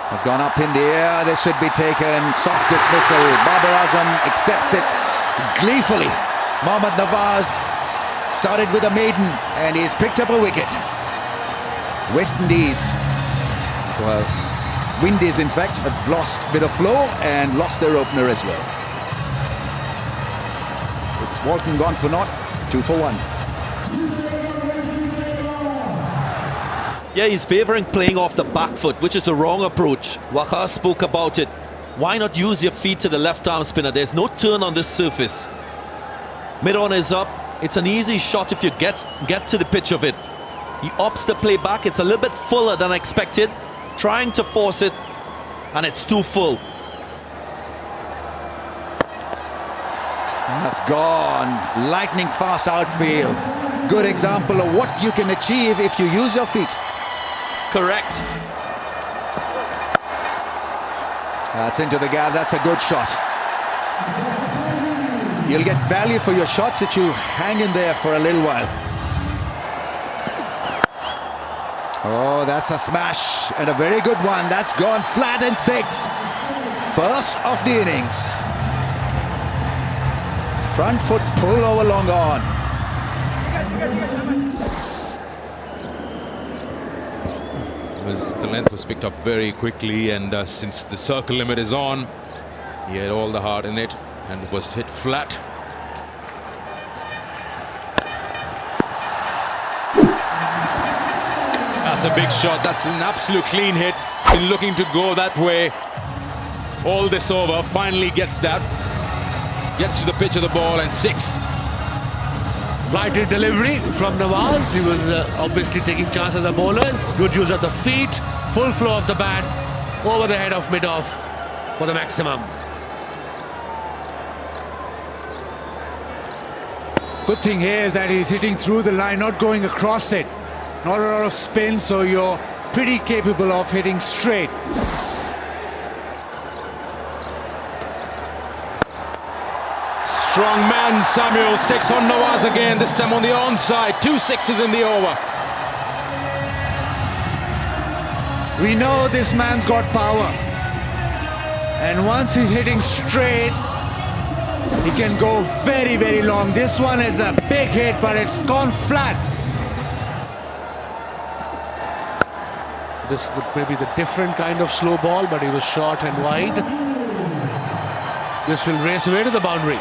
Has gone up in the air. This should be taken. Soft dismissal. Babar Azam accepts it gleefully. Mohammad Nawaz started with a maiden and he's picked up a wicket. West Indies, well, Windies in fact, have lost a bit of flow and lost their opener as well. It's Walton gone for naught, 2 for 1. Yeah, he's favouring playing off the back foot, which is the wrong approach. Waqar spoke about it. Why not use your feet to the left-arm spinner? There's no turn on this surface. Mid-on is up. It's an easy shot if you get to the pitch of it. He opts to play back. It's a little bit fuller than expected. Trying to force it, and it's too full. That's gone. Lightning fast outfield. Good example of what you can achieve if you use your feet. Correct. That's into the gap. That's a good shot. You'll get value for your shots if you hang in there for a little while. Oh, that's a smash and a very good one. That's gone flat and 6. First of the innings. Front foot pull over long on. The length was picked up very quickly, and since the circle limit is on, he had all the heart in it and it was hit flat. That's a big shot. That's an absolute clean hit. Been looking to go that way all this over. Finally gets that. Gets to the pitch of the ball and 6. Flighted delivery from Nawaz. He was obviously taking chances of bowlers. Good use of the feet. Full flow of the bat over the head of mid-off for the maximum. Good thing here is that he's hitting through the line, not going across it. Not a lot of spin, so you're pretty capable of hitting straight. Strong man Samuel sticks on Nawaz again, this time on the onside. 2 6s in the over. We know this man's got power. And once he's hitting straight, he can go very, very long. This one is a big hit, but it's gone flat. This is maybe the different kind of slow ball, but he was short and wide. This will race away to the boundary.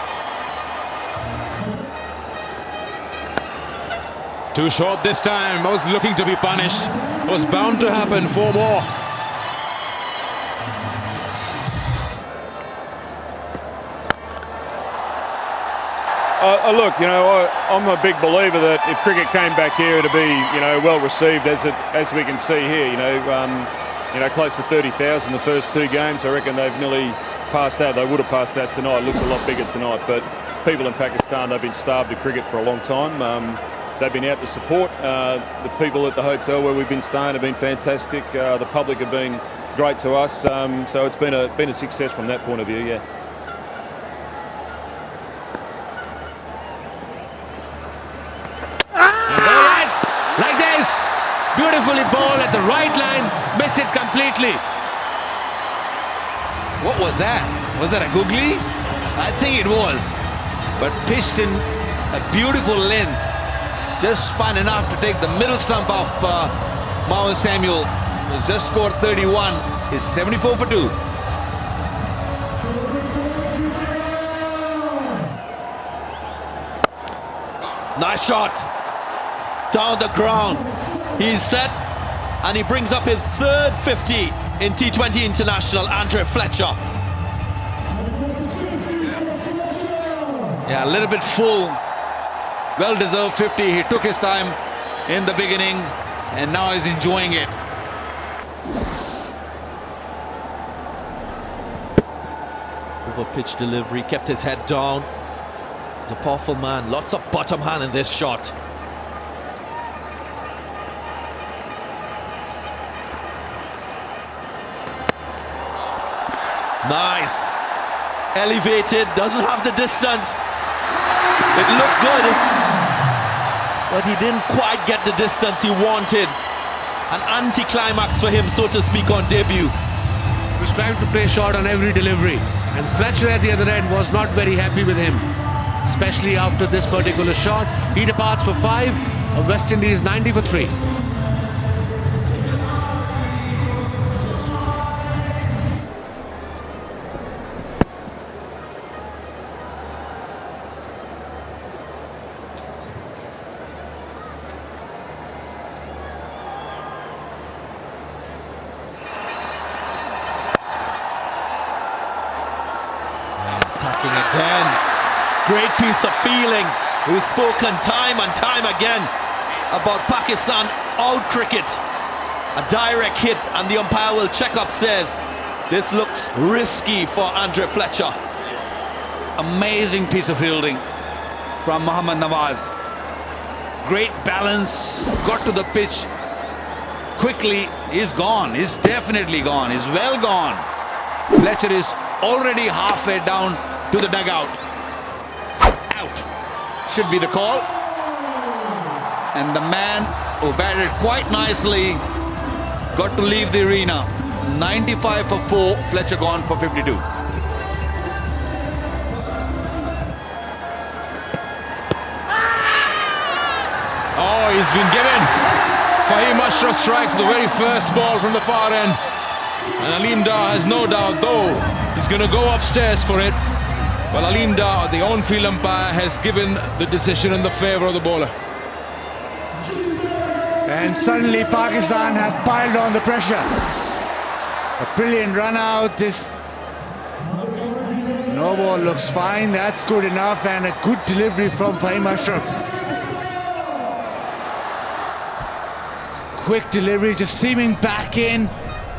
Too short this time. I was looking to be punished. It was bound to happen. 4 more. Look, I'm a big believer that if cricket came back here, it'd be, well received as we can see here. Close to 30,000 the first 2 games. I reckon they've nearly passed that. They would have passed that tonight. It looks a lot bigger tonight. But people in Pakistan, they've been starved of cricket for a long time. They've been out to support. The people at the hotel where we've been staying have been fantastic. The public have been great to us. So it's been a success from that point of view. Yeah. Like this, beautifully bowled at the right line, missed it completely. What was that? Was that a googly? I think it was, but pitched in a beautiful length, just spun enough to take the middle stump of Mohammad Samuel, who's just scored 31, is 74 for 2. Nice shot. Down the ground. He's set, and he brings up his 3rd 50 in T20 International. Andre Fletcher. Yeah, a little bit full. Well-deserved 50. He took his time in the beginning, and now he's enjoying it. Over pitch delivery, kept his head down. He's a powerful man. Lots of bottom hand in this shot. Nice. Elevated, doesn't have the distance. It looked good, but he didn't quite get the distance he wanted. An anti-climax for him, so to speak, on debut. He was trying to play short on every delivery, and Fletcher at the other end was not very happy with him, especially after this particular shot. He departs for 5, West Indies 90 for 3. Attacking again. Great piece of feeling. We've spoken time and time again about Pakistan out cricket. A direct hit, and the umpire will check up, says this looks risky for Andre Fletcher. Amazing piece of fielding from Mohammad Nawaz. Great balance, got to the pitch quickly. He's gone, he's definitely gone, he's well gone. Fletcher is already halfway down to the dugout. Out should be the call. And the man who batted quite nicely got to leave the arena. 95 for 4, Fletcher gone for 52. Oh, he's been given. Fahim Ashraf strikes the very first ball from the far end. And Aleem Dar has no doubt, though, he's going to go upstairs for it. Well, Aleem Dar, the on-field umpire, has given the decision in the favour of the bowler. And suddenly Pakistan have piled on the pressure. A brilliant run out. This no ball looks fine. That's good enough, and a good delivery from Fahim Ashraf. It's a quick delivery, just seaming back in,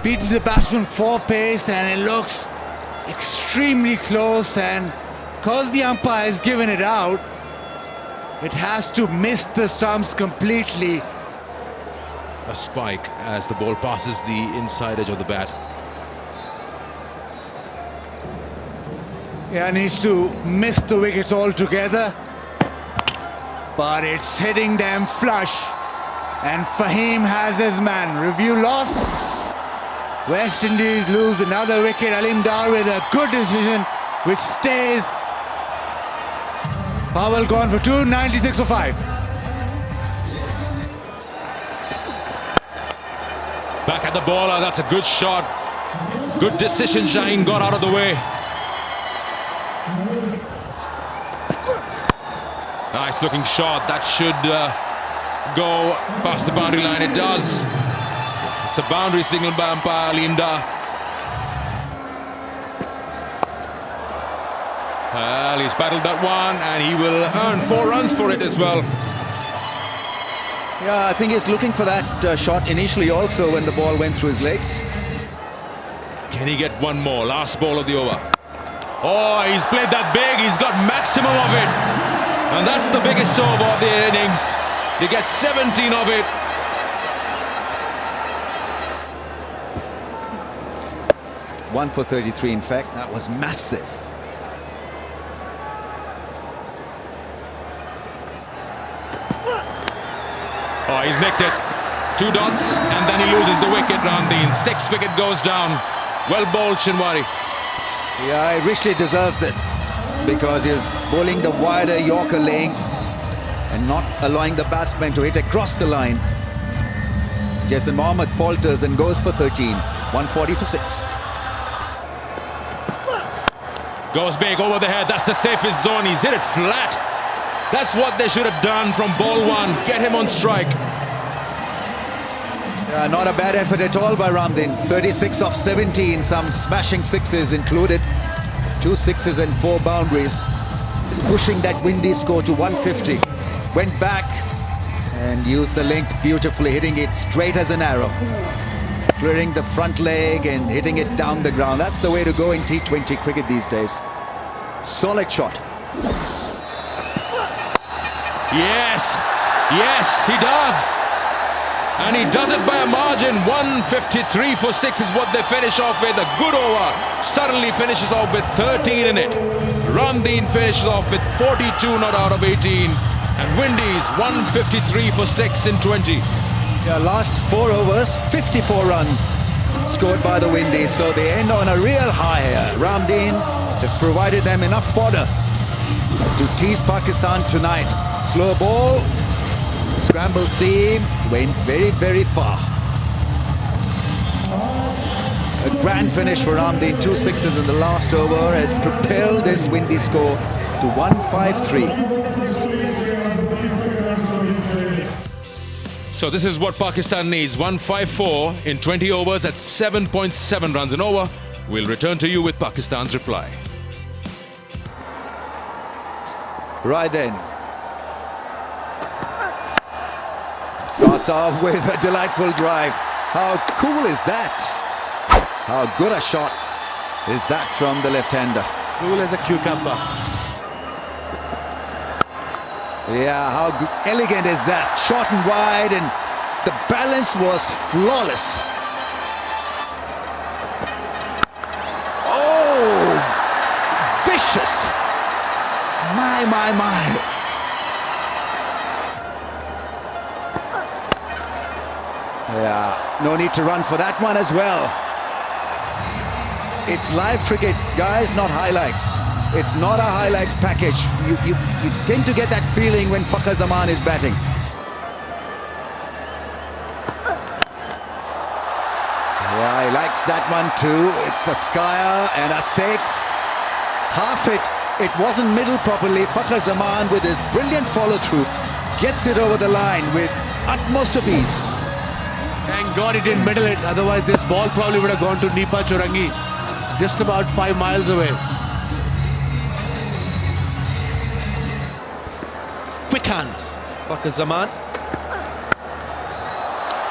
beating the batsman for pace, and it looks extremely close. And because the umpire has given it out, it has to miss the stumps completely. A spike as the ball passes the inside edge of the bat. Yeah, needs to miss the wickets altogether, but it's hitting them flush, and Fahim has his man. Review lost. West Indies lose another wicket. Aleem Dar with a good decision, which stays. Powell gone for 2, 96 for 5. Back at the bowler, that's a good shot. Good decision, Shaheen got out of the way. Nice looking shot, that should go past the boundary line, it does. It's a boundary signal by umpire Aleem Dar. Well, he's battled that one, and he will earn 4 runs for it as well. Yeah, I think he's looking for that shot initially also when the ball went through his legs. Can he get one more? Last ball of the over. Oh, he's played that big. He's got maximum of it. And that's the biggest over of the innings. He gets 17 of it. One for 33, in fact. That was massive. Oh, he's nicked it. 2 dots, and then he loses the wicket, Ramdeen. 6th wicket goes down. Well bowled, Shinwari. Yeah, he richly deserves it, because he was bowling the wider Yorker length and not allowing the batsman to hit across the line. Jason Mohammed falters and goes for 13. 140 for 6. Goes big over the head. That's the safest zone. He's hit it flat. That's what they should have done from ball 1. Get him on strike. Yeah, not a bad effort at all by Ramdeen. 36 of 17, some smashing sixes included. 2 sixes and 4 boundaries. Is pushing that windy score to 150. Went back and used the length beautifully, hitting it straight as an arrow. Clearing the front leg and hitting it down the ground. That's the way to go in T20 cricket these days. Solid shot. Yes, yes, he does. And he does it by a margin. 153 for 6 is what they finish off with. A good over. Suddenly finishes off with 13 in it. Ramdeen finishes off with 42 not out of 18. And Windies 153 for 6 in 20. Yeah, last 4 overs, 54 runs. scored by the Windies, so they end on a real high here. Ramdeen have provided them enough fodder to tease Pakistan tonight. Slow ball, scramble seam, went very, very far. A grand finish for Ramdeen, 2 sixes in the last over, has propelled this Windies score to 153. So this is what Pakistan needs. 154 in 20 overs at 7.7 runs an over. We'll return to you with Pakistan's reply. Right then. Starts off with a delightful drive. How cool is that? How good a shot is that from the left-hander? Cool as a cucumber. Yeah, how elegant is that? Short and wide, and the balance was flawless. Oh, vicious. My. Yeah, no need to run for that one as well. It's live cricket, guys, not highlights. It's not a highlights package. You tend to get that feeling when Fakhar Zaman is batting. Yeah, he likes that one too. It's a skyer and a six. Half it wasn't middle properly. Fakhar Zaman, with his brilliant follow-through, gets it over the line with utmost of ease. Thank God he didn't middle it. Otherwise, this ball probably would have gone to Nipa Churangi, just about 5 miles away. Quick hands, Fakhar Zaman.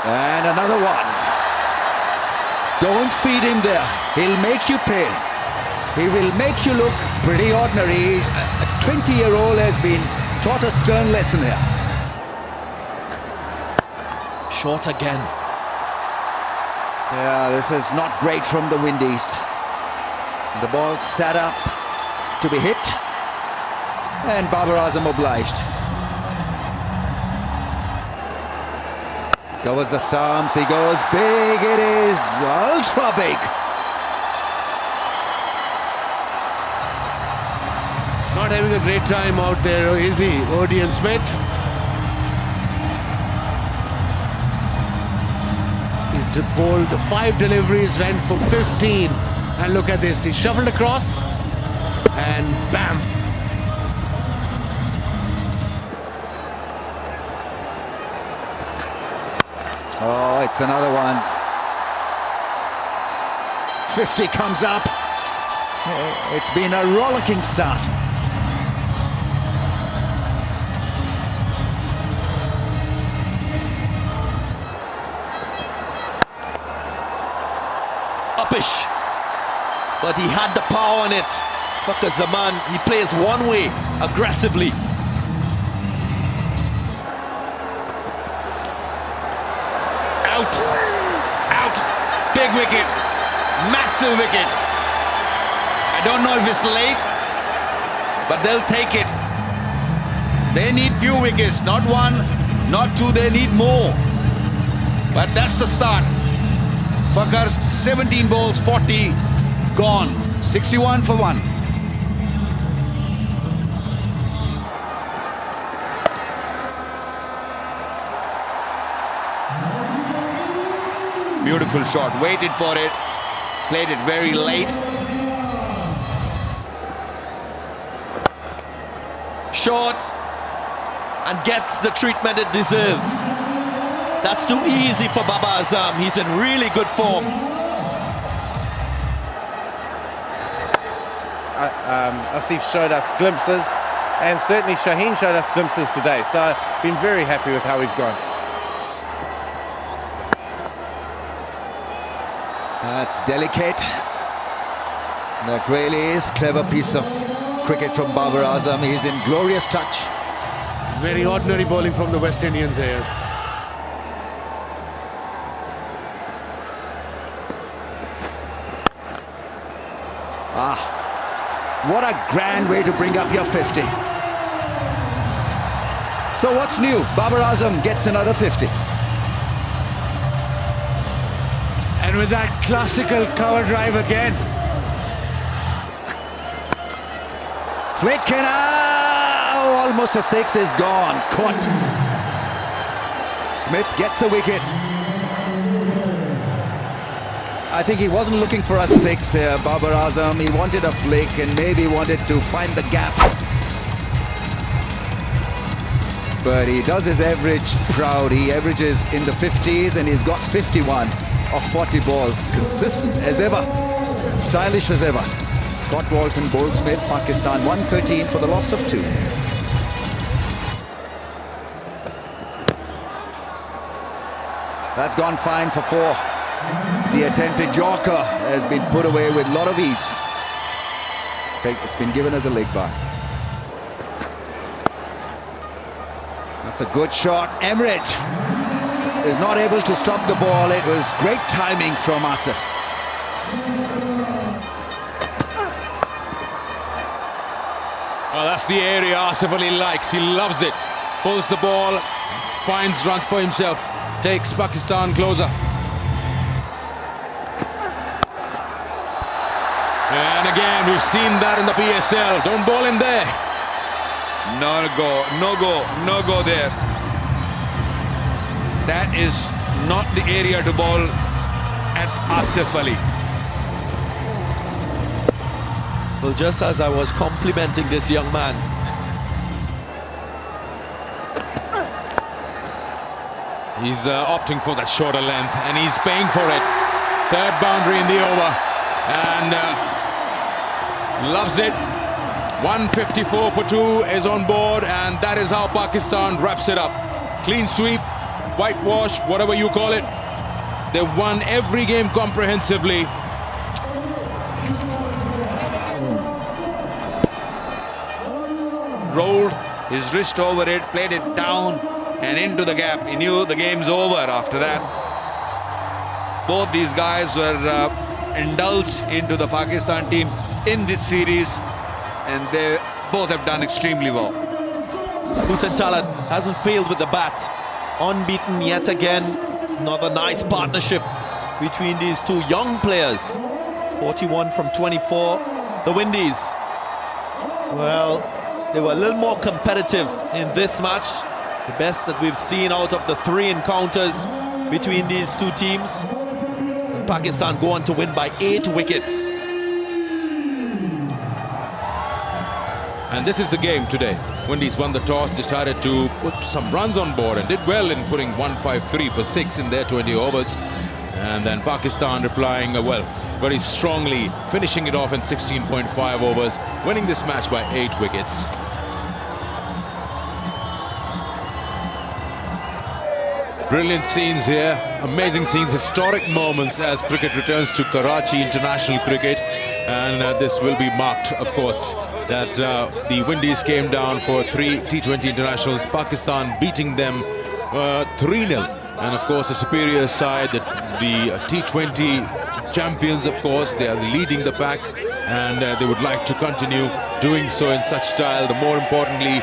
And another one. Don't feed him there. He'll make you pay. He will make you look pretty ordinary. A 20-year-old has been taught a stern lesson here. Short again. Yeah, this is not great from the Windies. The ball sat up to be hit, and Babar Azam obliged. Covers the stumps, he goes big, it is ultra big. Not having a great time out there, is he, ODI and Smith? He bowled 5 deliveries, went for 15. And look at this, he shuffled across, and bam! Oh, it's another one. 50 comes up. It's been a rollicking start. Uppish. But he had the power on it. Fakhar Zaman, he plays one way, aggressively. Out, big wicket, massive wicket. I don't know if it's late, but they'll take it. They need few wickets, not 1, not 2, they need more. But that's the start. Fakhar, 17 balls, 40, gone. 61 for 1. Beautiful shot, waited for it, played it very late. Short, and gets the treatment it deserves. That's too easy for Babar Azam. He's in really good form. Asif showed us glimpses, and certainly Shaheen showed us glimpses today. So been very happy with how we've gone. That's delicate. That really is clever piece of cricket from Babar Azam. He's in glorious touch. Very ordinary bowling from the West Indians here. What a grand way to bring up your 50. So what's new? Babar Azam gets another 50. And with that classical cover drive again. Flick and almost a 6 is gone. Caught. Smith gets a wicket. I think he wasn't looking for a 6 here, Babar Azam. He wanted a flick and maybe wanted to find the gap. But he does his average proud. He averages in the 50s and he's got 51 of 40 balls. Consistent as ever. Stylish as ever. Scott Walton, bowled Smith, Pakistan 113 for the loss of 2. That's gone fine for 4. The attempted Yorker has been put away with a lot of ease. It's been given as a leg bar. That's a good shot. Emrit is not able to stop the ball. It was great timing from Asif. Oh, that's the area Asif Ali likes. He loves it. Pulls the ball, finds runs for himself, takes Pakistan closer. And again, we've seen that in the PSL. Don't bowl in there. No go there. That is not the area to bowl at Asif Ali. Well, just as I was complimenting this young man, he's opting for that shorter length and he's paying for it. Third boundary in the over and loves it. 154 for 2 is on board, and that is how Pakistan wraps it up. Clean sweep, whitewash, whatever you call it. They've won every game comprehensively. Rolled his wrist over it, played it down and into the gap. He knew the game's over after that. Both these guys were indulged into the Pakistan team in this series, and they both have done extremely well. Hussain Talat hasn't failed with the bat. Unbeaten yet again. Another nice partnership between these two young players. 41 from 24. The Windies, well, they were a little more competitive in this match. The best that we've seen out of the 3 encounters between these two teams. And Pakistan go on to win by 8 wickets. And this is the game today. Windies won the toss, decided to put some runs on board and did well in putting 153 for 6 in their 20 overs. And then Pakistan replying, well, very strongly, finishing it off in 16.5 overs, winning this match by 8 wickets. Brilliant scenes here, amazing scenes, historic moments as cricket returns to Karachi international cricket. And this will be marked, of course, that the Windies came down for 3 T20 internationals, Pakistan beating them 3-0. And of course, a superior side, the T20 champions, of course, they are leading the pack, and they would like to continue doing so in such style. The more importantly,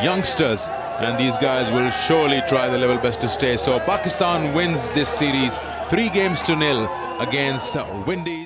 youngsters, and these guys will surely try their level best to stay. So Pakistan wins this series 3 games to 0 against Windies.